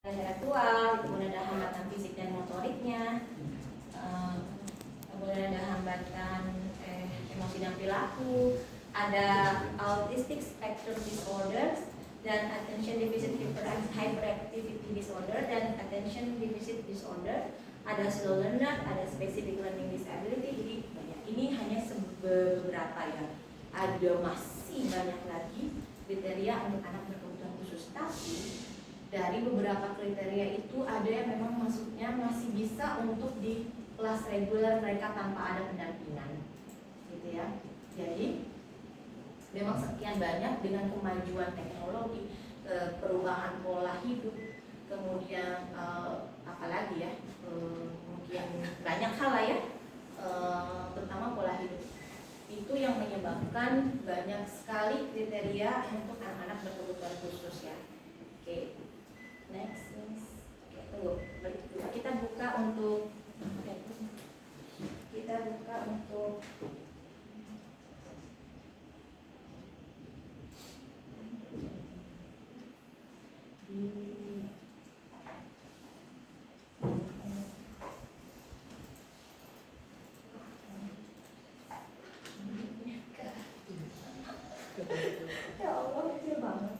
intelektual, kemudian ada hambatan fisik dan motoriknya, kemudian ada hambatan emosi dan perilaku, ada autistic spectrum disorders dan attention deficit hyperactivity disorder dan attention deficit disorder, ada slow learner, ada specific learning disability. Jadi banyak. Ini hanya beberapa ya. Ada masih banyak lagi kriteria untuk anak berkebutuhan khusus, tapi dari beberapa kriteria itu ada yang memang maksudnya masih bisa untuk di kelas reguler mereka tanpa ada pendampingan, gitu ya. Jadi memang sekian banyak dengan kemajuan teknologi, perubahan pola hidup, kemudian apalagi ya, mungkin banyak hal lah ya, terutama pola hidup itu yang menyebabkan banyak sekali kriteria untuk anak-anak berkebutuhan khusus ya. Oke. Next. Oke, tunggu. Kita buka untuk ya Allah, kecil banget.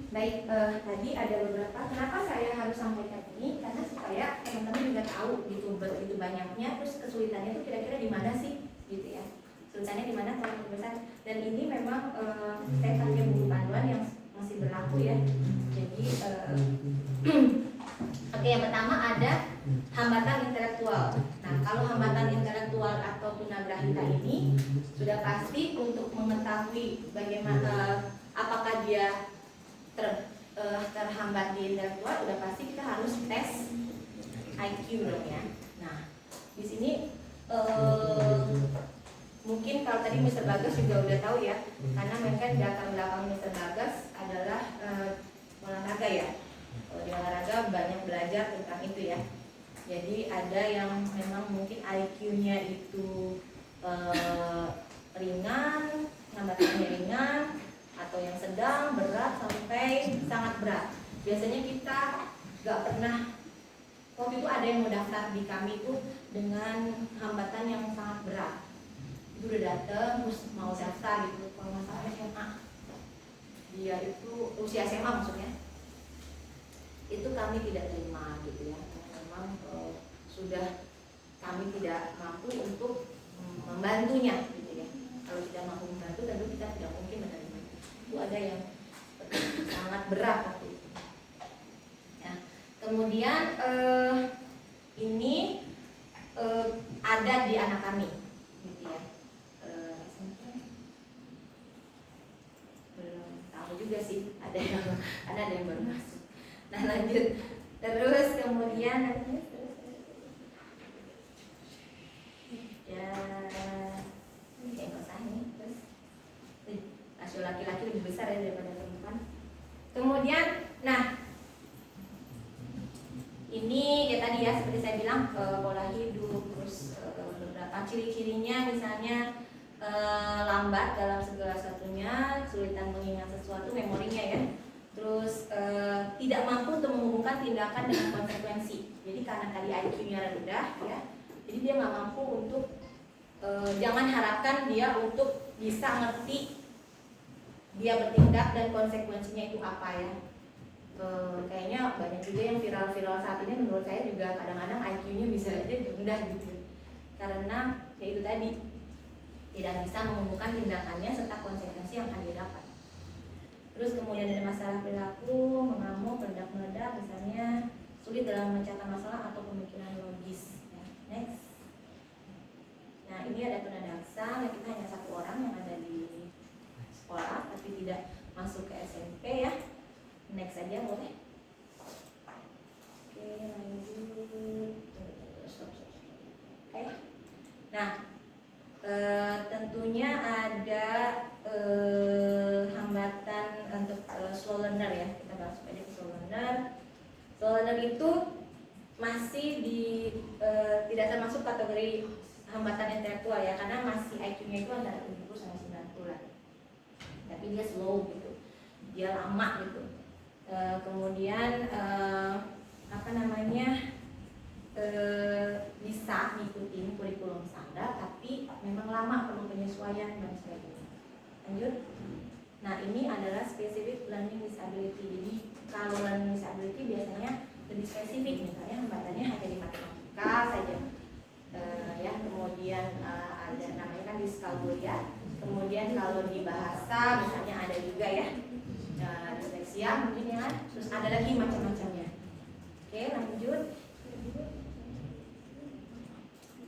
Baik, tadi ada beberapa. Kenapa saya harus sampaikan ini? Karena supaya teman-teman juga tahu gitu begitu banyaknya, terus kesulitannya itu kira-kira di mana sih, gitu ya. Kesulitannya di mana kalau besar. Dan ini memang saya pakai buku panduan yang masih berlaku ya. Jadi oke, yang pertama ada hambatan intelektual. Nah, kalau hambatan intelektual atau tunagrahita ini sudah pasti untuk mengetahui bagaimana apakah dia terhambat di intelektual, udah pasti kita harus tes IQ dong ya. Nah, di sini mungkin kalau tadi Mr. Bagas juga udah tahu ya, karena mereka di belakang Mr. Bagas adalah olahraga ya. Kalau di olahraga banyak belajar tentang itu ya. Jadi ada yang memang mungkin IQ-nya itu ringan, hambatannya ringan, atau yang sedang, berat, sampai sangat berat. Biasanya kita gak pernah, waktu itu ada yang mau daftar di kami itu dengan hambatan yang sangat berat. Itu udah dateng, terus mau daftar gitu, kalau masalah SMA. Dia itu usia SMA maksudnya. Itu kami tidak terima gitu ya. Memang sudah kami tidak mampu untuk membantunya gitu ya. Kalau tidak mampu membantu, tentu kita tidak mungkin menerima. Itu ada yang sangat berat waktu itu. Ya. Kemudian ini ada di anak kami, gitu ya. Belum tahu juga sih, ada yang baru masuk. Nah lanjut, terus kemudian ya kayak kosan nih, terus rasio laki-laki lebih besar ya daripada perempuan. Kemudian, nah ini kayak tadi ya, seperti saya bilang pola hidup, terus beberapa ciri-cirinya misalnya lambat dalam segala satunya, kesulitan mengingat sesuatu, memorinya ya. Terus tidak mampu untuk menghubungkan tindakan dengan konsekuensi. Jadi karena tadi IQ-nya rendah ya, jadi dia nggak mampu untuk jangan harapkan dia untuk bisa ngerti dia bertindak dan konsekuensinya itu apa ya. Kayaknya banyak juga yang viral-viral saat ini, menurut saya juga kadang-kadang IQ-nya bisa aja rendah gitu. Karena ya itu tadi, tidak bisa menghubungkan tindakannya serta konsekuensi yang akan didapat. Terus kemudian ada masalah perilaku, mengamuk, meledak-meledak, misalnya sulit dalam memecahkan masalah atau pemikiran logis. IQ-nya ada hambatan untuk slow learner ya. Kita bahas pada slow learner. Slow learner itu masih tidak termasuk kategori hambatan intelektual ya, karena masih IQ-nya itu antara 70 sampai 90 lah. Tapi dia slow gitu, dia lama gitu. Kemudian bisa ngikutin kurikulum standar, tapi memang lama, perlu penyesuaian dan sebagainya. Lanjut. Nah, ini adalah specific learning disability. Jadi kalau learning disability biasanya lebih spesifik, misalnya hambatannya hanya di matematika saja. Ya, kemudian ada namanya kan diskalkulia. Kemudian kalau di bahasa misalnya ada juga ya disleksia mungkin ya, terus ada lagi macam-macamnya. Oke, lanjut.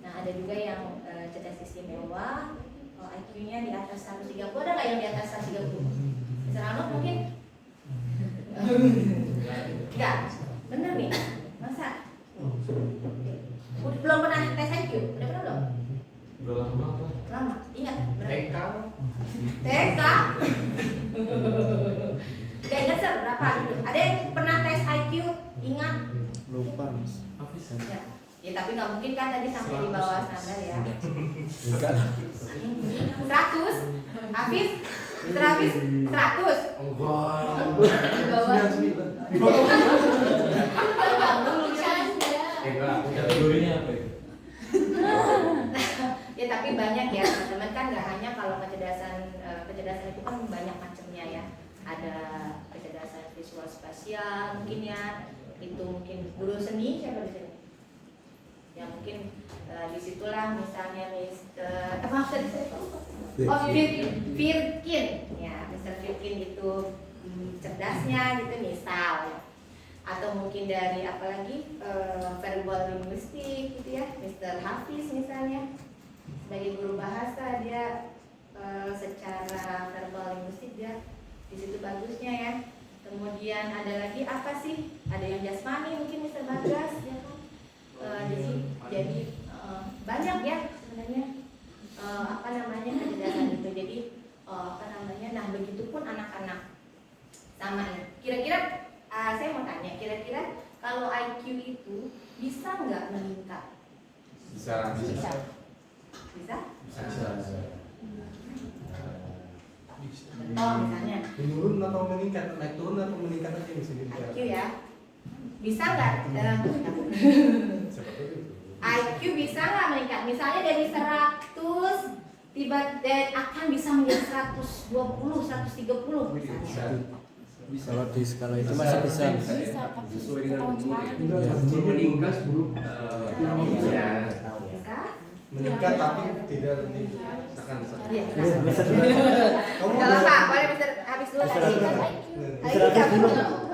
Nah, ada juga yang cerdas istimewa, IQ-nya di atas 130. Ada nggak yang di atas 130? Misalnya Arnold mungkin? Enggak, bener nih, masa? Belum pernah tes IQ? Udah pernah belum? Udah lama apa? Lama, ingat? TK? TK? Gak ingat berapa gitu. Ada yang pernah tes IQ? Ingat? Lupa Mas. Ya tapi nggak mungkin kan tadi sampai di bawah standar ya. Enggak. 100? Hafiz? Mr. Hafiz 100? Di bawah. Kategorinya apa ya? Ya tapi banyak ya teman-teman, kan nggak hanya kalau kecerdasan itu kan banyak macamnya ya. Ada kecerdasan visual spasial mungkin ya, itu mungkin guru seni siapa di sini? Ya mungkin disitulah misalnya Mr. Firkin ya, Mr. Firkin itu cerdasnya gitu misal ya. Atau mungkin dari apalagi verbal linguistik gitu ya, Mr. Hafiz misalnya sebagai guru bahasa dia secara verbal linguistik dia di situ bagusnya ya. Kemudian ada lagi apa sih? Ada yang jasmani mungkin Mr. Bagas ya kan. Jadi banyak ya sebenarnya kecerdasan itu. Jadi nah begitupun anak-anak sama ya. Kira-kira saya mau tanya, kira-kira kalau IQ itu bisa nggak meningkat? Bisa. Oh misalnya menurun atau meningkat, naik turun atau meningkat aja bisa IQ ya, bisa nggak dalam IQ bisa nggak meningkat? Misalnya dari 100 akan bisa menjadi 120, 130 misalnya. Kalau di skala itu masih bisa. Sesuai dengan umur ya. Meningkat sebelum meningkat tapi tidak lebih. Iya. Kalau Pak, boleh Mister habis dulu tadi.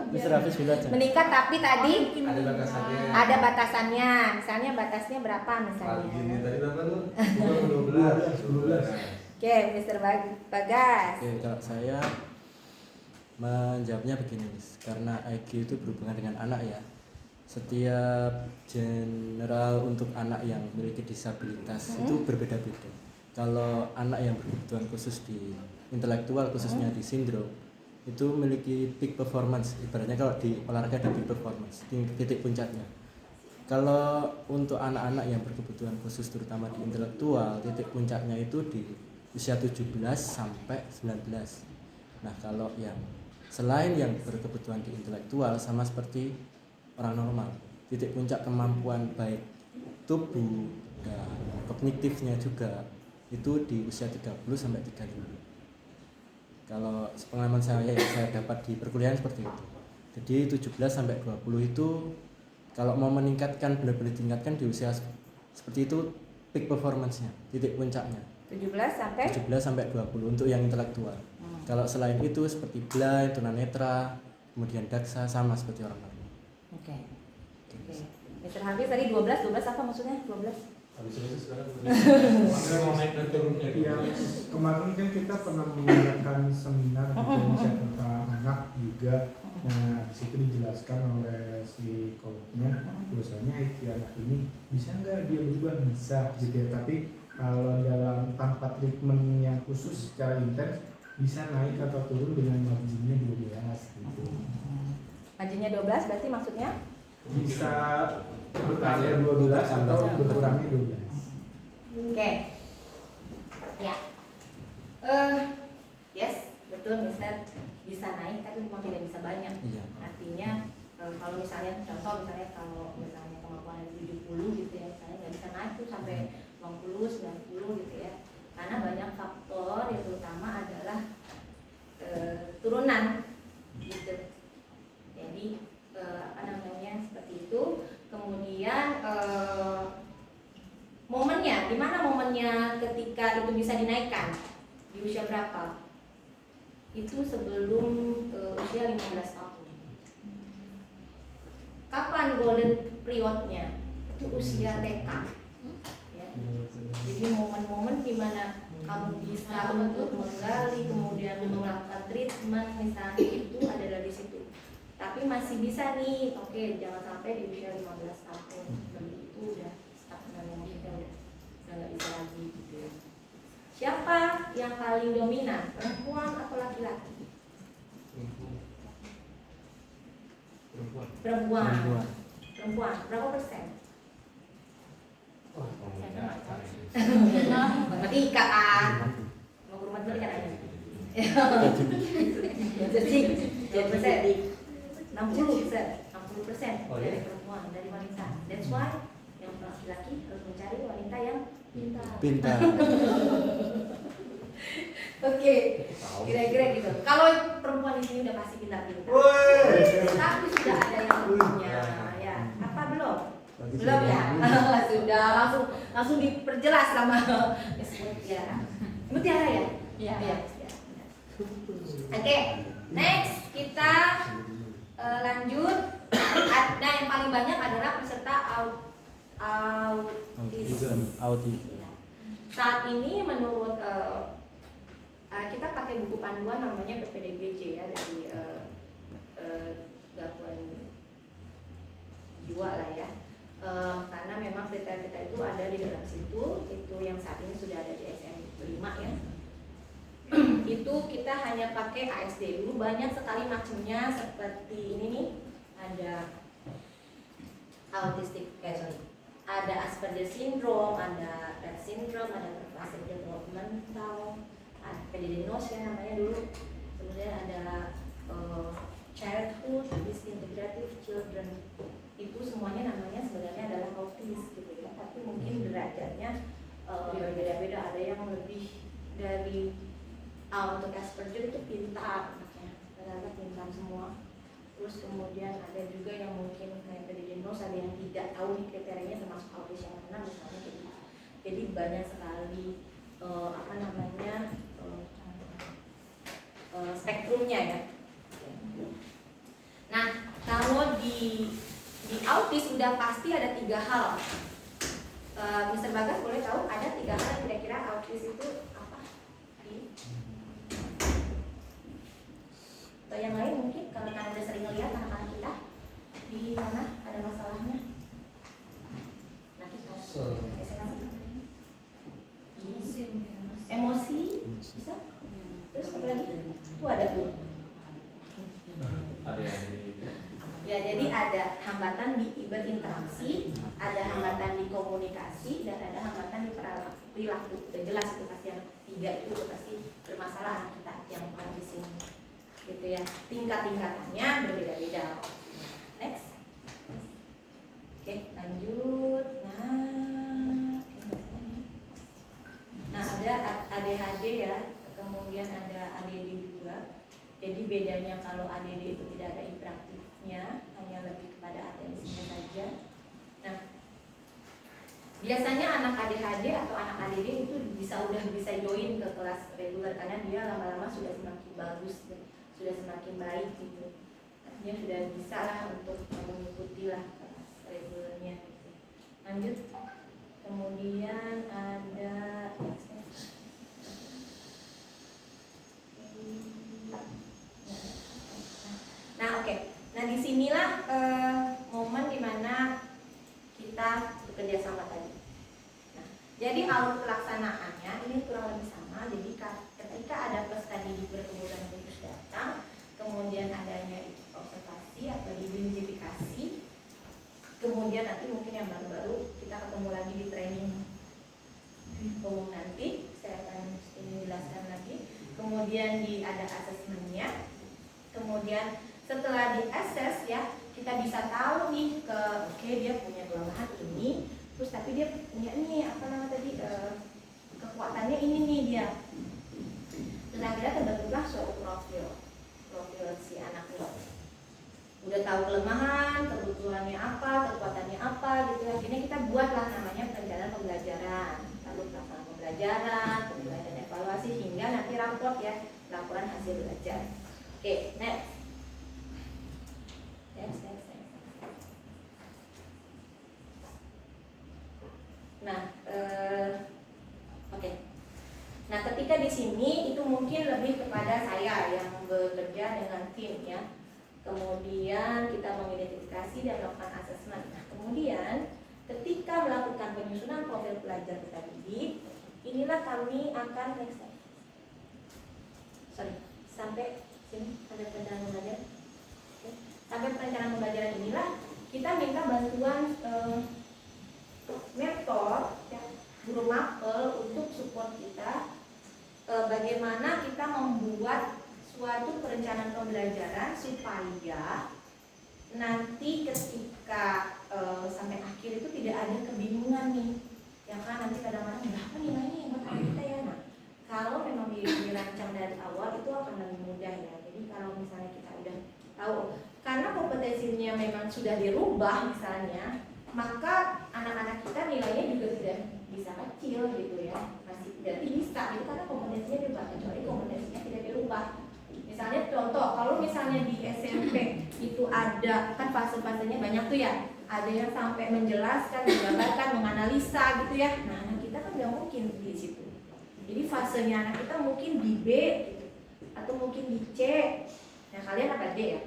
Mr. Hafiz dulu aja. Meningkat tapi tadi Ada batasannya. ada batasannya. Misalnya batasnya berapa misalnya? Ini tadi berapa tuh? 12. Oke, Mister Bagas. Oke, kalau saya menjawabnya begini, Miss. Karena IQ itu berhubungan dengan anak ya. Setiap general untuk anak yang memiliki disabilitas itu berbeda-beda. Kalau anak yang berkebutuhan khusus di intelektual, khususnya di sindrom, itu memiliki peak performance. Ibaratnya kalau di olahraga ada peak performance, titik puncaknya. Kalau untuk anak-anak yang berkebutuhan khusus terutama di intelektual, titik puncaknya itu di usia 17 sampai 19. Nah, kalau yang selain yang berkebutuhan di intelektual sama seperti orang normal, titik puncak kemampuan baik tubuh dan kognitifnya juga itu di usia 30 sampai 35. Kalau pengalaman saya yang saya dapat di perkuliahan seperti itu. Jadi 17 sampai 20 itu kalau mau meningkatkan, benar-benar ditingkatkan di usia seperti itu peak performance-nya, titik puncaknya. 17 sampai 20 untuk yang intelektual. Kalau selain itu seperti blind, tunanetra, kemudian daksa sama seperti orang normal. Oke. Mister Hafiz tadi 12 apa maksudnya? 12. Habis itu sekarang mau naik dan turunnya. Ya, kemarin kan kita pernah mengadakan seminar gitu tentang anak juga. Nah, di situ dijelaskan oleh si psikolognya, bahwasanya IQ anak ini bisa nggak dia berubah, bisa gitu ya. Tapi kalau dalam tanpa treatment yang khusus secara intens bisa naik atau turun dengan marginnya 12 gitu. Marginnya 12 berarti maksudnya? Bisa bertambah 12 atau berkurangnya 12. Oke. Ya. Yes, betul Mister. Bisa naik tapi memang tidak bisa banyak. Iya. Artinya kalau misalnya contoh misalnya kalau misalnya kemampuan 70 gitu ya, misalnya nggak bisa naik tuh sampai 80, 90 gitu ya. Karena banyak faktor yang terutama adalah turunan gitu. Jadi apa namanya seperti itu. Kemudian momennya, di mana momennya ketika itu bisa dinaikkan? Di usia berapa? Itu sebelum usia 15 tahun. Kapan golden periodnya? Itu usia TK. Ya. Jadi momen-momen di mana kamu bisa untuk menggali, kemudian melakukan treatment misalnya itu adalah di situ. Tapi masih bisa nih, oke, jangan sampai di usia 15 tahun. Sebelum itu udah stagnan, kita udah nggak bisa lagi gitu ya. Siapa yang paling dominan, perempuan atau laki-laki? Perempuan. Perempuan. Berapa persen? Matematika kan? Mau ke rumah dulu kan aja. Jadi 60% dari perempuan, dari wanita. That's why yang laki-laki harus mencari wanita yang pintar. Oke, kira-kira gitu. Kalau perempuan di sini udah pasti pintar-pintar. Tapi sudah ada yang punya, ya. Apa belum? Belum ya? Sudah langsung diperjelas sama Miss Mutiara. Mutiara ya? Iya. Oke, next kita lanjut. Nah, yang paling banyak adalah peserta autism. Saat ini menurut kita pakai buku panduan namanya PPDBJ ya, dari gangguan jiwa lah ya. Karena memang kriteria itu ada di dalam situ, itu yang saat ini sudah ada di SM5 ya. Itu kita hanya pakai ASD. Dulu banyak sekali macamnya seperti ini nih, ada ada Asperger syndrome, ada Rett syndrome, ada pervasive developmental, ada PDD-NOS ya namanya dulu. Kemudian ada childhood disintegrative children. Itu semuanya namanya sebenarnya adalah autis gitu ya. Tapi mungkin derajatnya berbeda-beda. Ada yang lebih dari untuk Asperger itu pintar, anaknya pintar semua. Terus kemudian ada juga yang mungkin kayak PDD-NOS, ada yang tidak tahu nih kriterianya termasuk autis yang mana misalnya gitu. Jadi banyak sekali spektrumnya ya. Nah, kalau di autis sudah pasti ada 3 hal. Mr. Bagas boleh tahu ada 3 hal yang kira-kira autis itu apa? Atau yang lain mungkin kalau kalian udah sering lihat anak-anak kita di mana ada masalahnya. Nah, kita emosi bisa. Terus apa lagi? Itu ada tuh. Ya, jadi ada hambatan di berinteraksi, ada hambatan di komunikasi, dan ada hambatan di perilaku. Udah jelas itu pasti yang 3 itu pasti bermasalah anak kita yang ada di sini. Gitu ya. Tingkat-tingkatannya berbeda-beda. Next. Oke, lanjut. Nah, ada ADHD ya, kemudian ada ADD juga. Jadi bedanya kalau ADD itu tidak ada interaktifnya, hanya lebih kepada atensinya saja. Nah, biasanya anak ADHD atau anak ADD itu udah bisa join ke kelas reguler karena dia lama-lama sudah semakin bagus, sudah semakin baik gitu. Artinya sudah bisa lah untuk mengikuti lah kelas regulernya. Gitu. Lanjut. Kemudian ada nah, oke. Nah, disinilah momen dimana kita bekerja sama tadi. Nah, Jadi alur pelaksanaannya ini kurang lebih sama. Jadi ketika ada peserta didik berkebutuhan khusus datang, kemudian adanya observasi atau identifikasi, kemudian nanti mungkin yang baru-baru kita ketemu lagi di training umum nanti, saya akan ini jelaskan lagi. Kemudian ada asesmennya. Kemudian setelah di-assess ya, kita bisa tahu nih oke, dia punya kelemahan ini, terus tapi dia punya nih apa namanya tadi kekuatannya ini nih dia. Dan akhirnya terbentuklah suatu profil si anak ini. Udah tahu kelemahan, kebutuhannya apa, kekuatannya apa gitu. Akhirnya kita buatlah namanya perencanaan pembelajaran, lalu pelaksanaan pembelajaran, kemudian dan evaluasi hingga nanti raport ya, laporan hasil belajar. Oke, next. Nah, oke. Nah, ketika di sini itu mungkin lebih kepada saya yang bekerja dengan tim ya. Kemudian kita mengidentifikasi dan melakukan asesmen. Nah, kemudian ketika melakukan penyusunan profil pelajar peserta didik, inilah kami akan sampai sini ada perencanaan pembelajaran. Oke. Sampai perencanaan pembelajaran inilah kita minta bantuan mentor ya, guru mapel untuk support kita bagaimana kita membuat suatu perencanaan pembelajaran supaya nanti ketika sampai akhir itu tidak ada kebingungan nih ya kan, nanti kadang-kadang berapa nilainya yang buat kita ya. Nah, kalau memang dirancang dari awal itu akan lebih mudah ya. Jadi kalau misalnya kita udah tahu karena kompetensinya memang sudah dirubah misalnya, maka anak-anak kita nilainya juga tidak bisa kecil gitu ya, masih jadi bisa gitu karena kompetensinya dirubah, kecuali kompetensinya tidak dirubah. Misalnya contoh, kalau misalnya di SMP itu ada kan fase-fasenya banyak tuh ya, ada yang sampai menjelaskan, menggambarkan, menganalisa gitu ya. Nah, anak kita kan nggak mungkin di situ. Jadi fasenya anak kita mungkin di B gitu, atau mungkin di C. Nah, kalian apa D ya?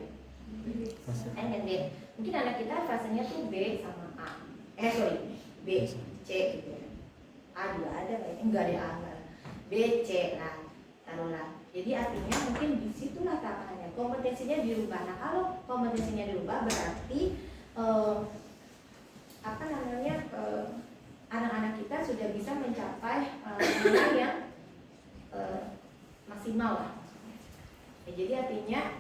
D. Mungkin anak kita fasenya tuh B sama A. B, C gitu ya. A juga ada kayaknya, enggak ada A enggak. B, C lah, taruhlah. Jadi artinya mungkin disitulah tahapannya, kompetensinya dirubah. Nah, kalau kompetensinya dirubah berarti anak-anak kita sudah bisa mencapai nilai yang maksimal lah. Ya, jadi artinya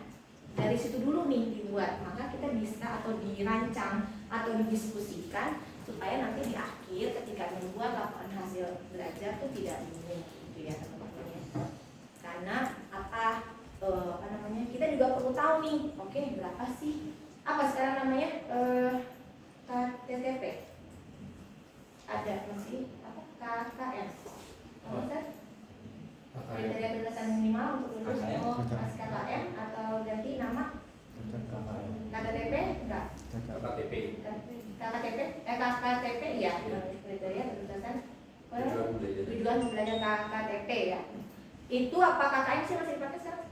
dari situ dulu nih dibuat, maka kita bisa atau dirancang atau didiskusikan supaya nanti di akhir ketika membuat laporan hasil belajar tuh tidak bingung gitu ya teman-teman ya. Karena kita juga perlu tahu nih, oke, berapa sih apa sekarang namanya KTTP ada masih apa KKM kriteria batasan minimal untuk lulus KKM atau ganti nama KTTP enggak KKTP ya kriteria batasan tujuan belajar KTP ya. Itu apa KKM sih masih dipakai sekarang?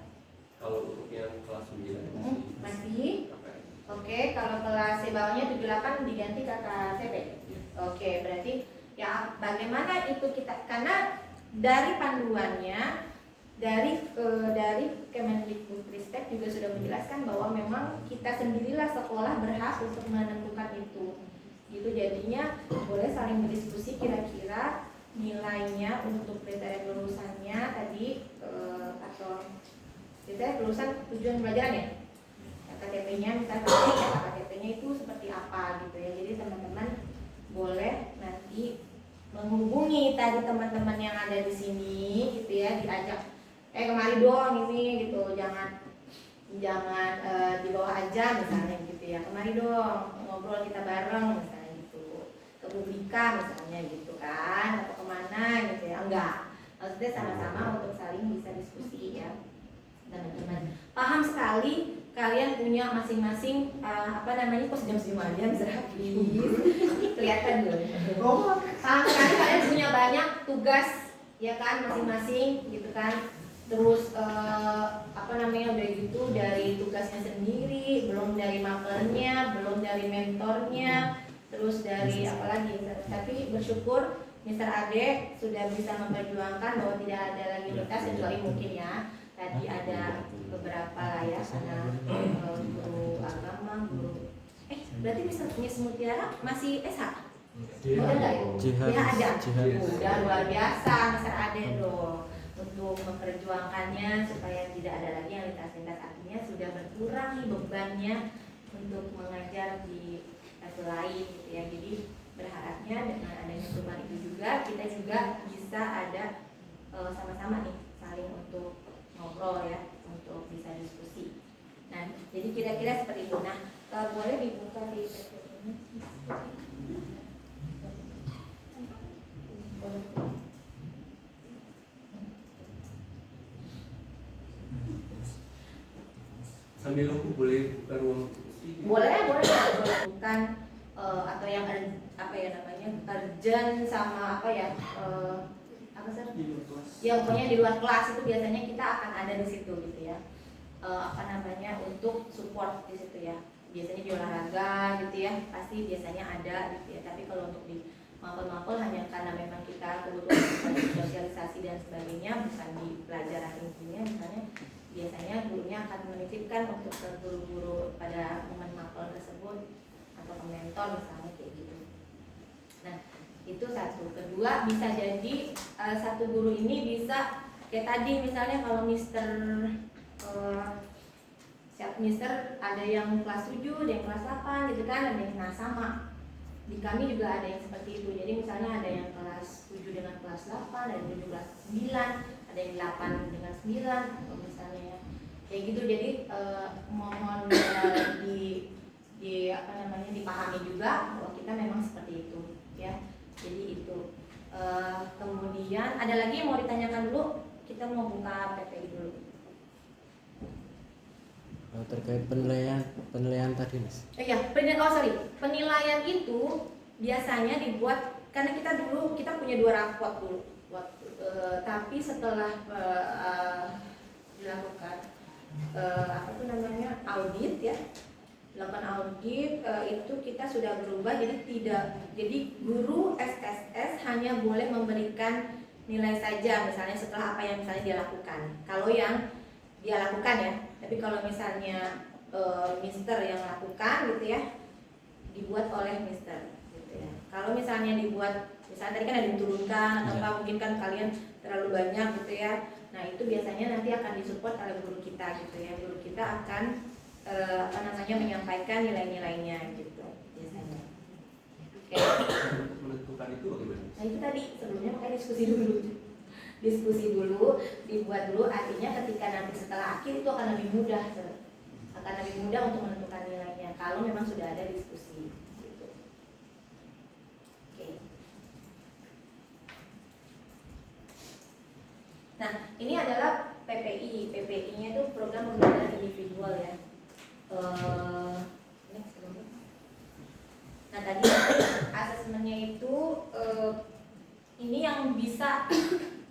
Kalau untuk yang kelas 9 masih. Oke, kalau kelas di bawahnya 78 diganti KKTP. Oke, berarti ya bagaimana itu kita, karena dari panduannya dari Kemendikbudristek juga sudah menjelaskan bahwa memang kita sendirilah sekolah berhak untuk menentukan itu. Gitu jadinya boleh saling berdiskusi kira-kira nilainya untuk kriteria kelulusannya tadi atau kriteria kelulusan tujuan pelajaran ya. KTP-nya misalnya KTP-nya itu seperti apa gitu ya. Jadi teman-teman boleh nanti menghubungi tadi teman-teman yang ada di sini gitu ya, diajak kemari dong ini gitu, jangan di bawah aja misalnya gitu ya, kemari dong ngobrol kita bareng misalnya gitu, ke publika misalnya gitu kan, atau kemana gitu ya, enggak, maksudnya sama-sama untuk saling bisa diskusi ya teman-teman. Paham sekali kalian punya masing-masing kos jam 5 jam kelihatan dulu. Paham sekali kalian punya banyak tugas ya kan masing-masing gitu kan. Terus udah gitu dari tugasnya sendiri, belum dari mapelnya, belum dari mentornya, terus dari apalagi. Tapi bersyukur Mr. Ade sudah bisa memperjuangkan bahwa tidak ada lagi lintas kecuali mungkin ya tadi ada beberapa lah ya karena guru agama, guru berarti Miss Mutiara masih SH? Udah enggak ya? Jihad. Ya ada. Jihad. Udah luar biasa Mr. Ade loh untuk memperjuangkannya supaya tidak ada lagi yang lintas-lintas, artinya sudah berkurang nih bebannya untuk mengajar di level lain gitu ya. Jadi berharapnya dengan adanya perubahan itu juga kita juga bisa ada sama-sama nih saling untuk ngobrol ya, untuk bisa diskusi. Nah, jadi kira-kira seperti itu. Nah, boleh dibuka di ini. Sambil nunggu boleh buka ruang diskusi. Boleh bukan atau yang apa ya namanya urgent sama apa ya apa sih? Ya pokoknya di luar kelas itu biasanya kita akan ada di situ gitu ya. Apa namanya untuk support di situ ya. Biasanya di olahraga gitu ya, pasti biasanya ada gitu ya. Tapi kalau untuk di mapel-mapel hanya karena memang kita kebutuhan sosialisasi dan sebagainya, bukan di pelajaran intinya misalnya. Biasanya gurunya akan menitipkan untuk ke guru-guru pada momen mapel tersebut atau ke mentor misalnya kayak gitu. Nah itu satu. Kedua bisa jadi satu guru ini bisa kayak tadi misalnya kalau Mister ada yang kelas 7, ada yang kelas 8 gitu kan, ada yang sama. Di kami juga ada yang seperti itu. Jadi misalnya ada yang kelas 7 dengan kelas 8, ada yang 7 kelas 9, ada yang 8 dengan 9 atau misalnya ya. Kayak gitu. Jadi mohon di apa namanya dipahami juga bahwa kita memang seperti itu ya. Jadi itu. Kemudian ada lagi yang mau ditanyakan dulu? Kita mau buka PPI dulu. Terkait penilaian tadi Mas. Penilaian itu biasanya dibuat karena kita punya 2 raport dulu. Tapi setelah dilakukan audit ya, dilakukan audit itu kita sudah berubah jadi guru SSS hanya boleh memberikan nilai saja misalnya setelah apa yang misalnya dia lakukan. Kalau yang dia lakukan ya, tapi kalau misalnya Mister yang lakukan gitu ya, dibuat oleh Mister gitu ya. Kalau misalnya dibuat, misalnya tadi kan ada diturunkan atau apa, mungkin kan kalian terlalu banyak gitu ya. Nah itu biasanya nanti akan disupport oleh guru kita gitu ya. Guru kita akan menyampaikan nilai-nilainya gitu biasanya. Oke. Menentukan itu bagaimana? Nah itu tadi sebelumnya makanya diskusi dulu, dibuat dulu, artinya ketika nanti setelah akhir itu akan lebih mudah untuk menentukan nilainya kalau memang sudah ada diskusi gitu. Oke. Nah ini adalah PPI-nya itu program pembelajaran individual ya. Nah tadi asesmennya itu ini yang bisa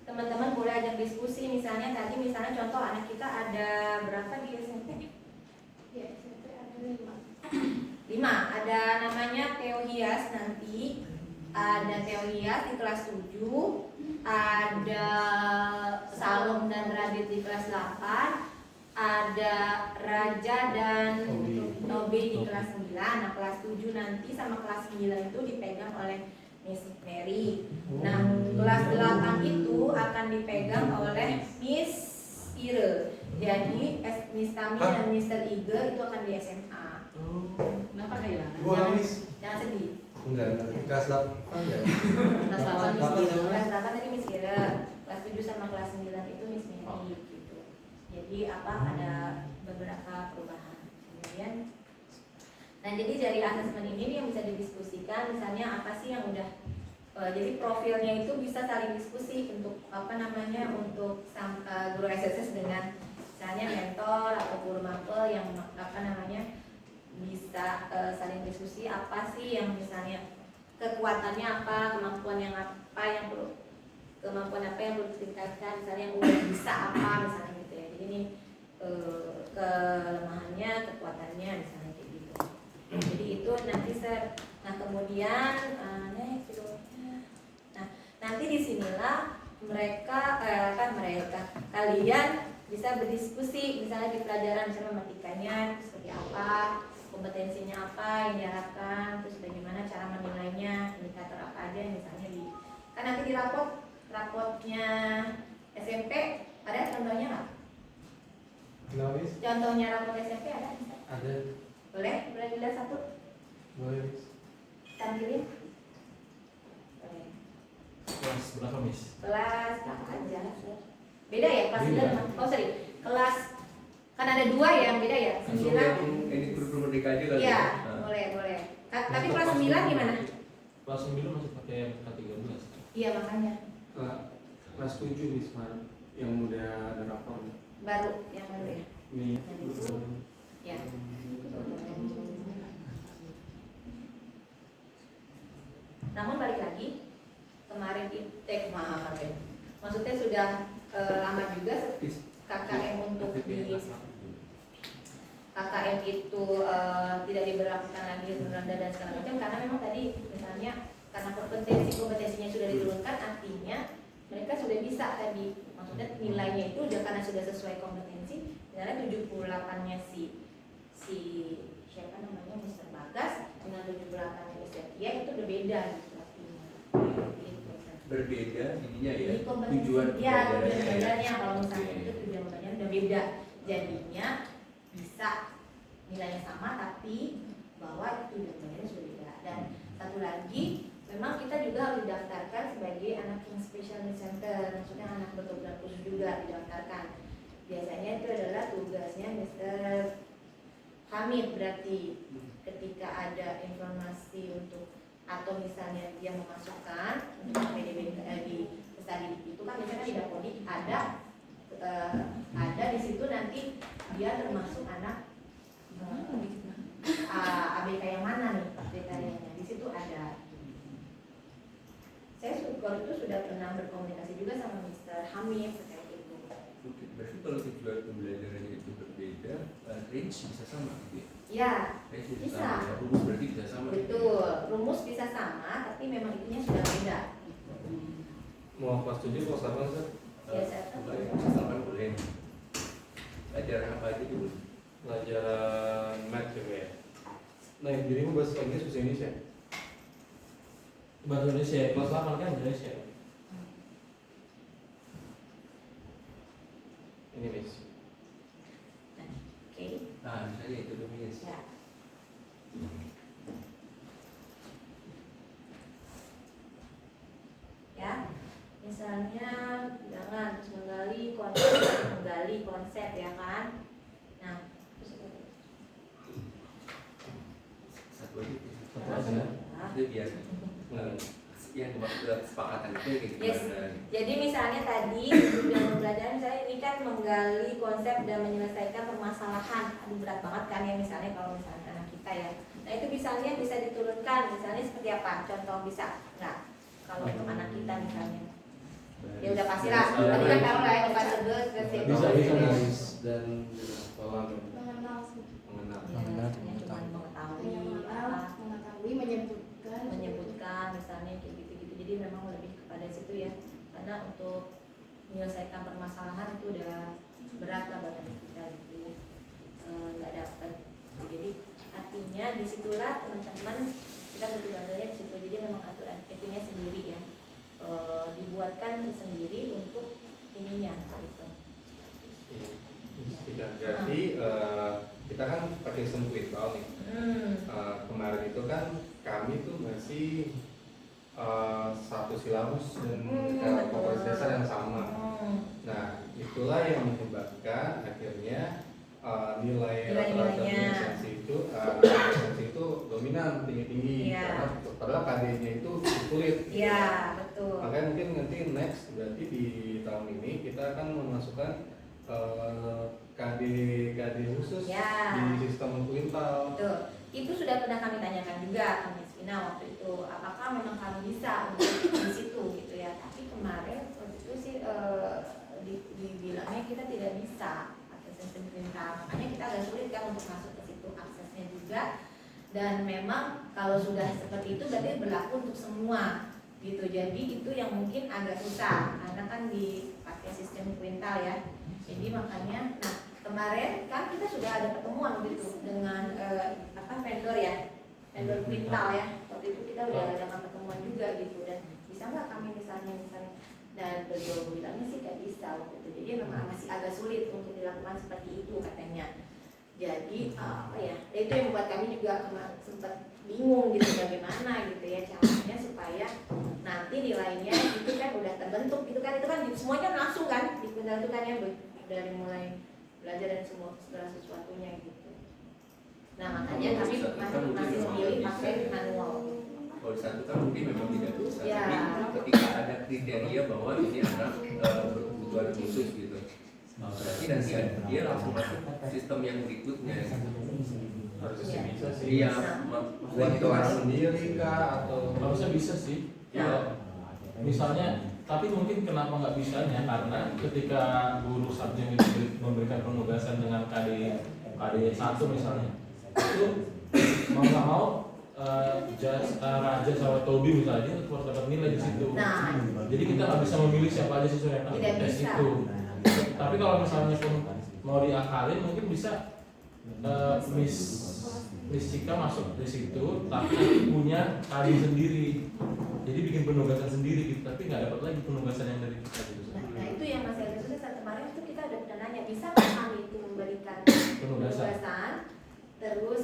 teman-teman boleh ajak diskusi. Misalnya contoh anak kita ada berapa di SMP? Ya, SMP ada 5. Ada namanya Theo Hias nanti. Ada Theo Hias di kelas 7, ada Salom dan Radit di kelas 8, ada Raja dan Nobe di kelas 9. Nah, kelas 7 nanti sama kelas 9 itu dipegang oleh Miss Mary. Nah, kelas 8 itu akan dipegang oleh Miss Ire. Jadi Miss Tami dan Mr. Ige itu akan di SMA. Kenapa kehilangan? Jangan sedih. Enggak, kelas 8 ya. Kelas 8 Miss Ire. Kelas 8 tadi Miss Ire. Kelas 7 sama kelas 9 itu Miss Mary gitu. Jadi ada beberapa perubahan. Kemudian jadi dari asesmen ini yang bisa didiskusikan, misalnya apa sih yang udah jadi profilnya itu bisa saling diskusi untuk untuk guru SSS dengan misalnya mentor atau guru mapel yang bisa saling diskusi apa sih yang misalnya kekuatannya apa, kemampuan apa yang perlu ditingkatkan, misalnya yang udah bisa apa misalnya gitu ya. Jadi ini kelemahannya, kekuatannya misalnya kayak gitu. Jadi itu nanti kemudian Nanti disinilah kalian bisa berdiskusi, misalnya di pelajaran misalnya matematikanya seperti apa, kompetensinya apa yang diharapkan, terus bagaimana cara menilainya, indikator apa aja misalnya kan nanti di rapotnya SMP ada contohnya nggak? Kenapa? Contohnya rapot SMP ada? Ada. Boleh dilihat satu? Boleh. Tampilin? Boleh. Kelas berapa, Miss? Kelas apa aja? Beda ya kelas Beda. 9? Oh sorry, kelas kan ada 2 ya yang beda ya? Langsung 9. yang ini kurikulum merdeka aja kali. Iya, Nah. boleh. Tapi kelas 9 gimana? Kelas 9 masih pakai K13. Iya makanya Kelas 7 nih sekarang yang udah ada rapor. baru yang baru ya. Ini Ya. Namun balik lagi kemarin maksudnya sudah lama juga KKM untuk di KKM itu tidak diberlakukan lagi rendah dan segala macam karena memang tadi misalnya karena kompetensinya sudah diturunkan, artinya mereka sudah bisa tadi, maksudnya nilainya itu udah karena sudah sesuai kompetensi. Misalnya 78-nya si siapa namanya Mr. Bagas dengan 78-nya Mr. Tia itu udah beda gitu artinya. Gitu. Berbeda ininya ya. Jadi kompetensi Tujuan ya, tujuan pembelajarannya ya. belajarnya kalau misalnya Oke. itu tujuan belajarnya udah beda, jadinya bisa nilainya sama tapi bahwa tujuan belajarnya sudah beda. Dan satu lagi, memang kita juga harus didaftarkan sebagai anak yang special needs center, maksudnya anak berkebutuhan khusus juga didaftarkan. Biasanya itu adalah tugasnya Mr. Hamid, berarti ketika ada informasi untuk atau misalnya dia memasukkan untuk PDB di study itu kan biasanya di Dapodi ada di situ nanti dia termasuk anak ABK yang mana nih kriterianya, di situ ada. Saya waktu itu sudah pernah berkomunikasi juga sama Mr. Hamid terkait itu. Oke, berarti kalau tujuan pembelajarannya itu berbeda, range bisa sama gitu ya? Ya, Range bisa. sama ya, rumus berarti bisa sama. gitu ya? betul. Rumus bisa sama, tapi memang itunya sudah beda. Mau kelas 7 kelas 8 Sir? Ya, saya tahu. Boleh, misalkan boleh. Pelajaran apa aja dulu? Pelajaran math juga ya. Nah, yang dirimu bahasa Inggris bahasa Indonesia. Bahasa Indonesia, kelas 8 kan Indonesia. Ini Miss. Oke. Nah, misalnya itu dulu ya. Ya. Ya, misalnya jangan menggali konsep ya kan. Nah, terus apa lagi? Satu aja. Satu aja. Itu biar yang kesepakatan itu kayak Yes. gimana? Jadi misalnya tadi tujuan pembelajaran saya ini kan menggali konsep dan menyelesaikan permasalahan. Aduh berat banget kan ya misalnya kalau misalnya anak kita ya. Nah itu misalnya bisa diturunkan misalnya seperti apa? Contoh bisa nggak? Kalau untuk anak kita misalnya. Ya udah pasti lah. Tadi kan tahu lah yang fase 2 seperti itu. Bisa, Menulis dan pola mengenal mengenal. Ya, misalnya cuma mengetahui apa, mengetahui menyebutkan misalnya kayak gitu-gitu. Jadi memang lebih kepada situ ya. Karena untuk menyelesaikan permasalahan itu udah berat lah buat anak kita gitu. Nggak dapat. Jadi artinya disitulah teman-teman kita butuh bantuannya di situ. Jadi memang aturan itunya sendiri ya. Dibuatkan sendiri untuk ininya gitu. Tidak, jadi kita kan pakai sistem kuintal nih. Kemarin itu kan kami tuh masih satu silabus dan kompetensi dasar yang sama. Nah, itulah yang menyebabkan akhirnya nilai rata-rata kompetensi itu dominan tinggi-tinggi. Iya. Karena padahal KD-nya itu sulit. Iya, betul. Makanya mungkin nanti next berarti di tahun ini kita akan memasukkan KD khusus Ya. di sistem kuintal. Betul. Itu sudah pernah kami tanyakan juga ke Miss Vina waktu itu, apakah memang kami bisa untuk di situ gitu ya. Tapi kemarin waktu itu sih dibilangnya kita tidak bisa akses sistem kuintal. Makanya kita agak sulit kan untuk masuk ke situ aksesnya juga. Dan memang kalau sudah seperti itu berarti berlaku untuk semua gitu. Jadi itu yang mungkin agak susah karena kan dipakai sistem kuintal ya. Jadi makanya, nah kemarin kan kita sudah ada pertemuan gitu dengan vendor ya, vendor kuintal ya. Waktu itu kita udah ada pertemuan juga gitu, dan bisa nggak kami misalnya, dan beliau bilangnya sih nggak bisa waktu itu. Jadi memang masih agak sulit untuk dilakukan seperti itu katanya. Jadi itu yang membuat kami juga sempat bingung gitu bagaimana gitu ya caranya supaya nanti nilainya itu kan udah terbentuk gitu kan, itu kan semuanya langsung kan di kuintal itu kan ya, dari mulai belajar dan segala sesuatunya gitu. Nah makanya kami masih memilih pakai manual. Kalau satu kan mungkin memang tidak bisa, Ya. tapi ketika ada kriteria bahwa ini anak berkebutuhan khusus gitu, berarti nanti dia langsung masuk sistem yang berikutnya. Harusnya bisa sih. Iya, Buat kelas sendiri kah atau Harusnya bisa sih. Ya. Misalnya, tapi mungkin kenapa nggak bisanya? Karena ketika guru Sarjana itu memberikan penugasan dengan KD 1 misalnya, itu mau nggak mau Raja sama Tobi misalnya itu harus dapat nilai di situ. Nah, Jadi kita nggak bisa memilih siapa aja siswa yang akan Tidak tes bisa. itu. Tapi kalau misalnya pun mau diakalin mungkin bisa Miss Cika masuk di situ, tapi punya KD sendiri. Jadi bikin penugasan sendiri gitu, tapi nggak dapat lagi penugasan yang dari kita gitu. nah itu yang masih agak susah. Saat kemarin itu kita udah pernah nanya, bisa nggak kami itu memberikan penugasan, terus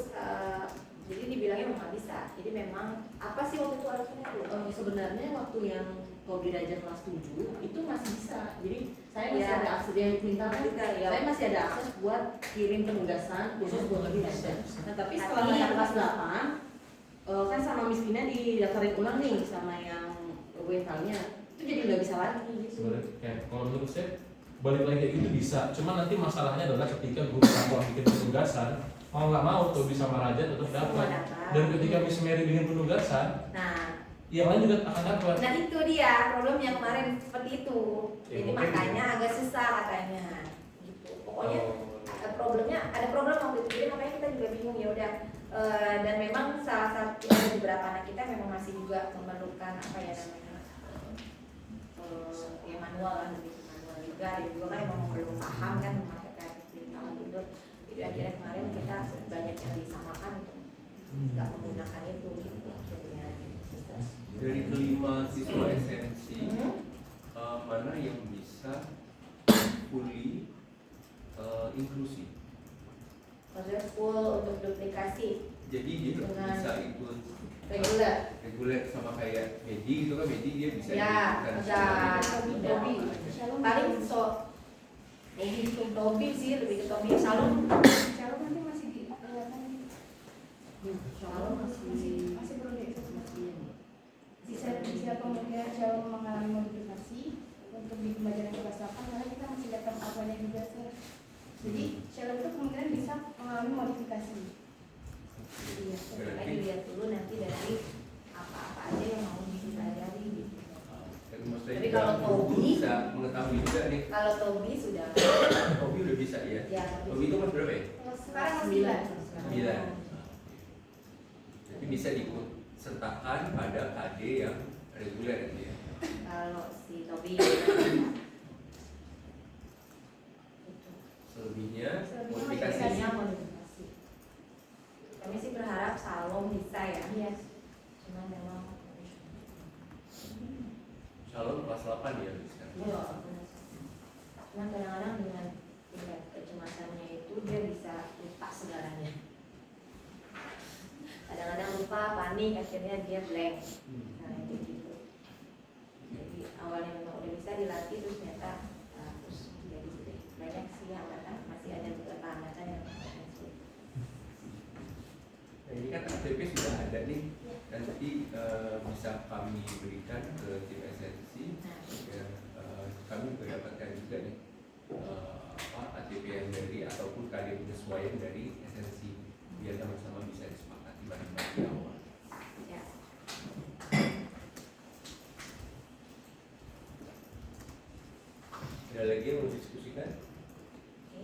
jadi dibilangnya memang bisa. Jadi memang apa sih waktu itu alasannya tuh? Sebenarnya waktu yang Tobi Raja kelas 7 itu masih bisa. Jadi saya masih Ya. ada akses yang minta kan, Ya. saya masih ada akses buat kirim penugasan khusus buat Tobi Raja. Nah tapi setelah Tapi- yang kelas 8 kan sama Miss Vina didaftarin ulang nih sama yang Wintalnya, itu jadi nggak bisa lagi gitu. Sebenarnya kayak kalau menurut saya balik lagi kayak gitu bisa, cuma nanti masalahnya adalah ketika guru satuan bikin penugasan mau nggak mau tuh bisa Raja tetap Semua dapat, dapat. dan ketika Miss Mary bikin penugasan Nah, yang lain juga akan dapat. nah itu dia problemnya kemarin seperti itu. Ya, Jadi mungkin makanya agak susah katanya. Gitu. Pokoknya ada problem waktu itu. Jadi makanya kita juga bingung ya udah. Dan memang salah satu ada beberapa anak kita memang masih juga memerlukan apa ya namanya ya manual lah, lebih manual juga. Dan juga kan memang belum paham kan memakai tahun itu. Jadi akhirnya kemarin kita banyak yang disamakan untuk nggak menggunakan itu gitu akhirnya. dari kelima siswa esensi mana yang bisa fully inklusif. Maksudnya full untuk duplikasi Jadi dia Dengan bisa ikut reguler. reguler sama kayak Medi gitu kan, Medi dia bisa Ya, ikutkan udah semuanya. Tobi. Paling Tobi sih, lebih ke Tobi. Shalom nanti masih di kelihatan Shalom masih masih perlu masih bisa kemungkinan Shalom mengalami modifikasi untuk di pembelajaran kelas 8 karena kita masih datang awalnya juga sih. Jadi Shalom itu kemungkinan bisa mengalami modifikasi. Iya, kita dilihat dulu nanti dari apa-apa aja yang mau dipelajari gitu. Tapi maksudnya Tapi juga kalau Tobi- bisa mengetahui juga nih. Kalau Tobi sudah Tobi udah bisa ya. ya Tobi itu kelas berapa ya? Sekarang masih 9. Jadi bisa diikut sertakan pada KD yang reguler gitu ya. kalau si Tobi Selebihnya Selebihnya modifikasi. biasanya modifikasi. Kami sih berharap Shalom bisa ya. Iya. Cuma memang Shalom kelas 8 ya sekarang. iya. Cuma kadang-kadang dengan tingkat kecemasannya itu dia bisa lupa segalanya. Kadang-kadang lupa, panik, akhirnya dia blank. Nah itu gitu. Jadi awalnya memang udah bisa dilatih, terus ternyata terus jadi banyak sih hambatan, masih ada beberapa hambatan yang masih. Nah, ini kan ATP sudah ada nih, nanti bisa kami berikan ke tim esensi. Nah, Ya, kami juga dapatkan juga nih ATP yang dari ataupun KD penyesuaian dari esensi, biar sama-sama bisa disepakati bareng-bareng di awal. ya. Ada lagi yang mau diskusikan? Oke.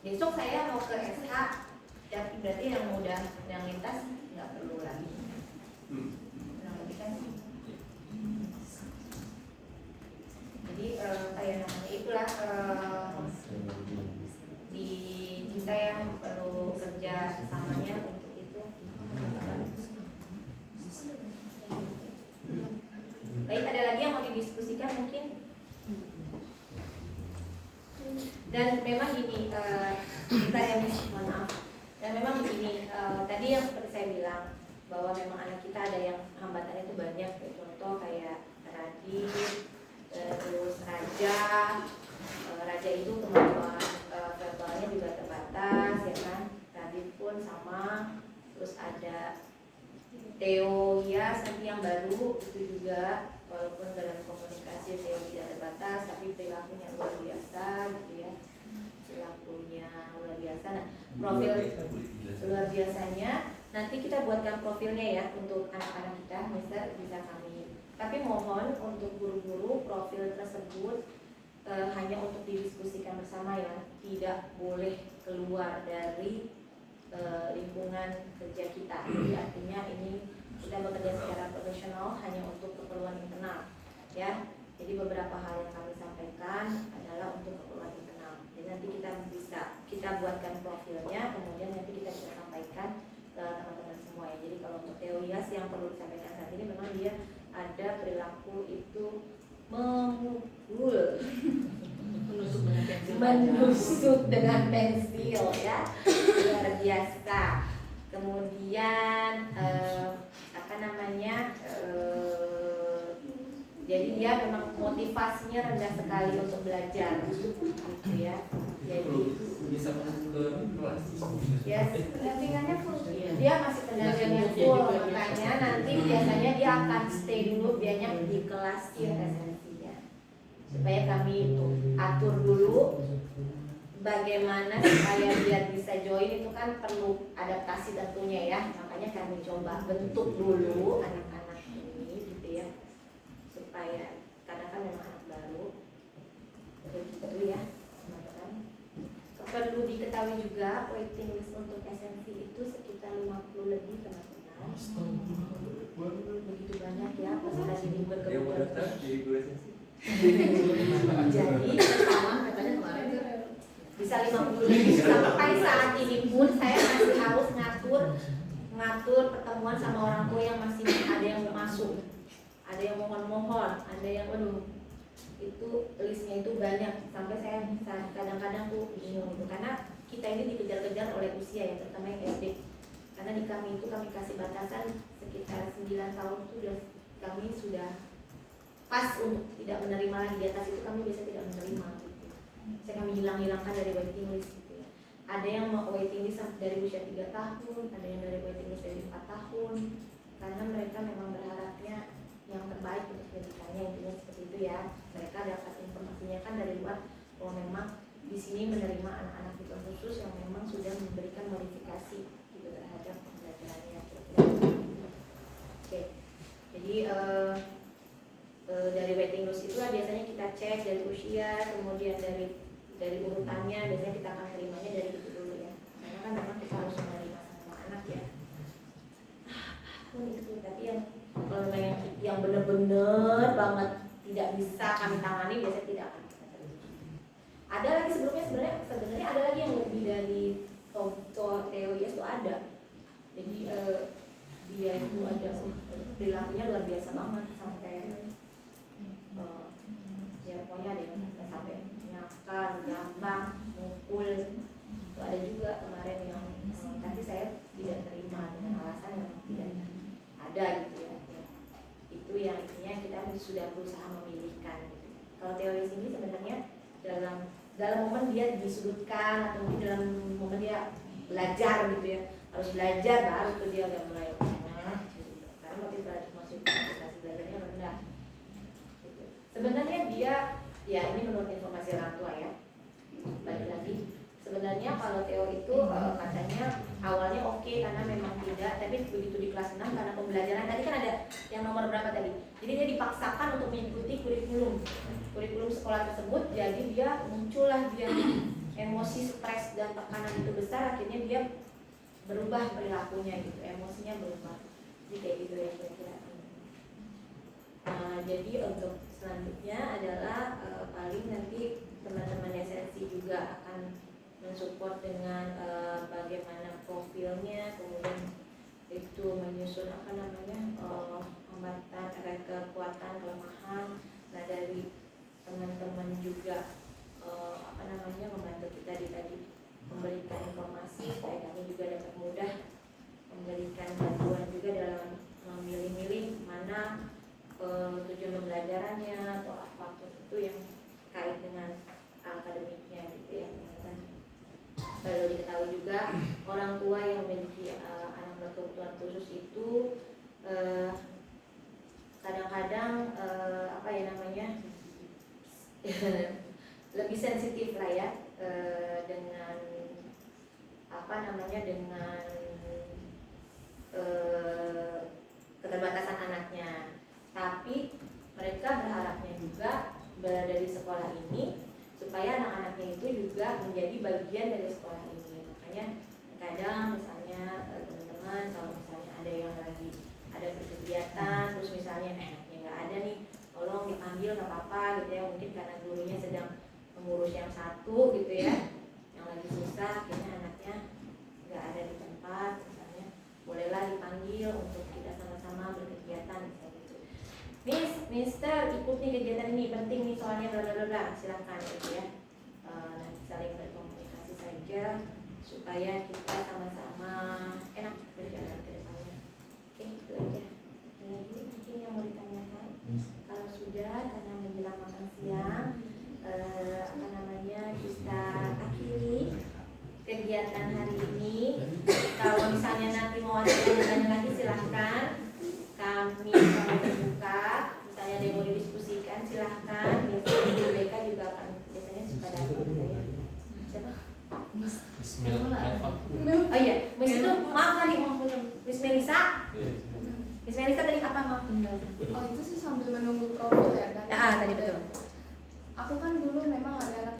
Besok saya mau ke SH, tapi berarti yang udah yang lintas nggak perlu lagi. didiskusikan mungkin. Dan memang gini, kita yang mohon maaf. Dan memang begini, tadi yang seperti saya bilang bahwa memang anak kita ada yang hambatannya itu banyak, contoh kayak Radit, terus Raja itu kemampuan verbalnya juga terbatas, ya kan? Radit pun sama, terus ada Theo Hias yang baru itu juga, walaupun dalam komunikasi Theo tidak terbatas, tapi perilakunya luar biasa, gitu ya. Perilakunya luar biasa. Nah, profil luar biasanya nanti kita buatkan profilnya ya untuk anak-anak kita, Mister bisa kami. Tapi mohon untuk guru-guru profil tersebut hanya untuk didiskusikan bersama ya, tidak boleh keluar dari lingkungan kerja kita. Jadi artinya ini kita bekerja secara profesional hanya untuk keperluan internal ya. Jadi beberapa hal yang kami sampaikan adalah untuk keperluan internal. Jadi nanti kita buatkan profilnya, kemudian nanti kita bisa sampaikan ke teman-teman semua ya. Jadi kalau untuk Theo Hias yang perlu disampaikan saat ini memang dia ada perilaku itu memukul, menusuk dengan pensil ya, luar biasa. Kemudian jadi dia memang motivasinya rendah sekali untuk belajar, gitu ya. Jadi bisa masuk ke kelas. ya pendampingannya full, dia masih pendampingannya full, makanya nanti biasanya dia akan stay dulu biasanya di kelas esensinya, supaya kami atur dulu bagaimana supaya dia bisa join. Itu kan perlu adaptasi tentunya ya, makanya kami coba bentuk dulu anak-anak ini gitu ya, supaya karena kan memang anak baru gitu ya. Perlu diketahui juga waiting list untuk esensi itu sekitar 50 lebih teman-teman. Begitu banyak ya peserta didik Dia mau berkebutuhan. daftar jadi guru esensi. Jadi pertama katanya kemarin bisa 50 lebih. Sampai saat ini pun saya masih harus ngatur pertemuan sama orang tua yang masih ada yang mau masuk, ada yang mohon-mohon, ada yang itu listnya itu banyak, sampai saya kadang-kadang tuh bingung gitu, karena kita ini dikejar-kejar oleh usia ya, terutama yang SD. Karena di kami itu kami kasih batasan sekitar 9 tahun itu kami sudah pas untuk tidak menerima lagi, di atas itu kami biasa tidak menerima gitu. Saya kami hilangkan dari waiting list gitu ya. Ada yang mau waiting list dari usia 3 tahun, ada yang dari waiting list dari 4 tahun, karena mereka memang berharapnya yang terbaik untuk pendidikannya, intinya seperti itu ya. Mereka dapat informasinya kan dari luar bahwa memang di sini menerima anak-anak kebutuhan khusus yang memang sudah memberikan modifikasi gitu terhadap pembelajarannya. Oke, jadi dari waiting list itu biasanya kita cek dari usia, kemudian dari urutannya, biasanya kita akan terimanya dari itu dulu ya. Karena kan memang kita harus menerima sama anak ya. Itu tapi kalau yang benar-benar banget tidak bisa kami tangani, biasanya tidak akan kita terima. Ada lagi sebenarnya ada lagi yang lebih dari Theo Hias itu ada. Jadi dia itu ada perilakunya luar biasa banget, sampai ya pokoknya ada yang sampai nyakar, gampang, mukul. Itu ada juga kemarin yang tapi saya tidak terima dengan alasan yang tidak ada gitu ya. Itu yang intinya kita sudah berusaha memilihkan gitu. Kalau teori ini sebenarnya dalam momen dia disudutkan atau mungkin dalam momen dia belajar gitu ya, harus belajar baru tuh dia udah mulai gitu. Karena motivasi belajarnya rendah gitu. Sebenarnya dia ya ini menurut informasi orang tua ya, balik lagi sebenarnya kalau teori itu katanya awalnya oke karena memang tidak, tapi begitu di kelas 6 karena pembelajaran tadi kan ada yang nomor berapa tadi, jadi dia dipaksakan untuk mengikuti kurikulum sekolah tersebut, jadi dia muncullah dia emosi, stres dan tekanan itu besar, akhirnya dia berubah perilakunya gitu, emosinya berubah, jadi kayak gitu ya kira-kira. Jadi untuk selanjutnya adalah paling nanti teman-teman esensi juga akan mensupport dengan bagaimana profilnya, kemudian itu menyusun hambatan, kekuatan, kelemahan. Nah dari teman-teman juga membantu kita tadi memberikan informasi supaya kami juga dapat mudah memberikan bantuan juga dalam memilih-milih mana tujuan pembelajarannya atau apapun itu yang terkait dengan akademiknya gitu ya. Perlu diketahui juga orang tua yang memiliki anak berkebutuhan khusus itu kadang-kadang lebih sensitif lah ya dengan dengan keterbatasan anaknya. Tapi mereka berharapnya juga berada di sekolah ini supaya anak-anaknya itu juga menjadi bagian dari sekolah ini. Makanya kadang misalnya teman-teman kalau misalnya ada yang lagi ada berkegiatan terus misalnya anaknya nggak ada nih, tolong dipanggil nggak apa-apa gitu ya, mungkin karena gurunya sedang mengurus yang satu gitu ya, yang lagi susah akhirnya anaknya nggak ada di tempat misalnya, bolehlah dipanggil untuk kita sama-sama berkegiatan misalnya gitu. Mister ikut nih kegiatan ini penting nih soalnya bla bla bla, silakan gitu ya. Nanti saling berkomunikasi saja supaya kita sama-sama enak berjalan ke depannya. Oke, itu aja. Lagi mungkin yang mau ditanyakan. Kalau sudah, karena menjelang makan siang, kita akhiri kegiatan hari ini. Kalau misalnya nanti mau ada tanya lagi silahkan, kami terbuka. Misalnya ada yang mau didiskusikan silahkan. Biasanya Bu Beka juga akan biasanya suka datang ya. Siapa? Bismillah. Oh iya, Miss itu maaf tadi Miss Melisa. Miss Melisa tadi apa maaf? Oh itu sih sambil menunggu profil ya kan? Tadi betul. Aku kan dulu memang ada anak